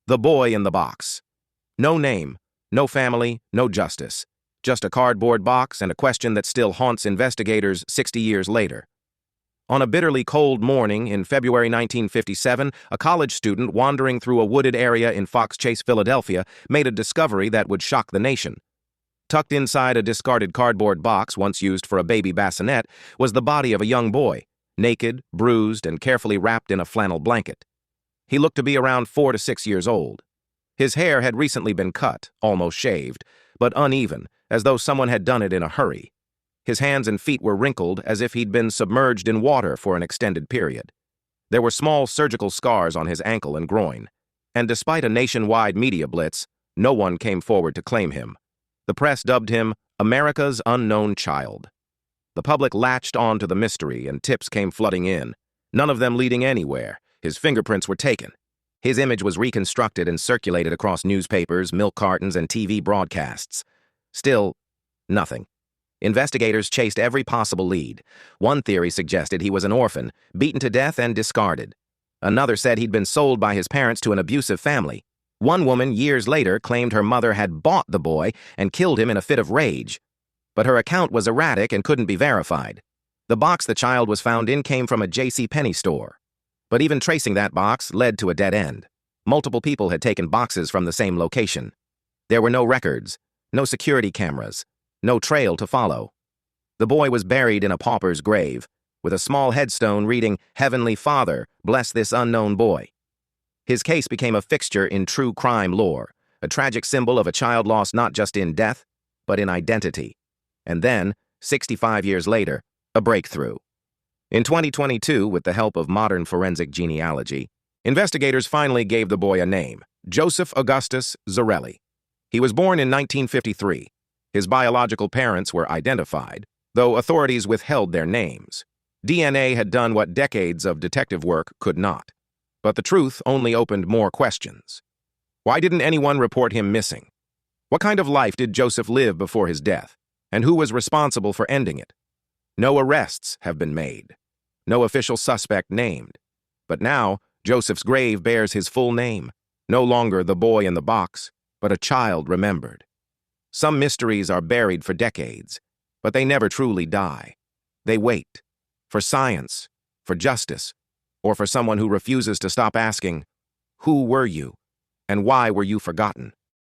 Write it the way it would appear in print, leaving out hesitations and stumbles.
The boy in the box. No name, no family, no justice. Just a cardboard box and a question that still haunts investigators 60 years later. On a bitterly cold morning in February 1957, a college student wandering through a wooded area in Fox Chase, Philadelphia, made a discovery that would shock the nation. Tucked inside a discarded cardboard box once used for a baby bassinet was the body of a young boy, naked, bruised, and carefully wrapped in a flannel blanket. He looked to be around 4 to 6 years old. His hair had recently been cut, almost shaved, but uneven, as though someone had done it in a hurry. His hands and feet were wrinkled as if he'd been submerged in water for an extended period. There were small surgical scars on his ankle and groin, and despite a nationwide media blitz, no one came forward to claim him. The press dubbed him America's unknown child. The public latched on to the mystery and tips came flooding in, none of them leading anywhere. His fingerprints were taken. His image was reconstructed and circulated across newspapers, milk cartons, and TV broadcasts. Still, nothing. Investigators chased every possible lead. One theory suggested he was an orphan, beaten to death and discarded. Another said he'd been sold by his parents to an abusive family. One woman, years later, claimed her mother had bought the boy and killed him in a fit of rage. But her account was erratic and couldn't be verified. The box the child was found in came from a JCPenney store. But even tracing that box led to a dead end. Multiple people had taken boxes from the same location. There were no records, no security cameras, no trail to follow. The boy was buried in a pauper's grave, with a small headstone reading, "Heavenly Father, bless this unknown boy." His case became a fixture in true crime lore, a tragic symbol of a child lost not just in death, but in identity. And then, 65 years later, a breakthrough. In 2022, with the help of modern forensic genealogy, investigators finally gave the boy a name, Joseph Augustus Zarelli. He was born in 1953. His biological parents were identified, though authorities withheld their names. DNA had done what decades of detective work could not. But the truth only opened more questions. Why didn't anyone report him missing? What kind of life did Joseph live before his death? And who was responsible for ending it? No arrests have been made. No official suspect named. But now, Joseph's grave bears his full name. No longer the boy in the box, but a child remembered. Some mysteries are buried for decades, but they never truly die. They wait. For science, for justice, or for someone who refuses to stop asking, who were you, and why were you forgotten?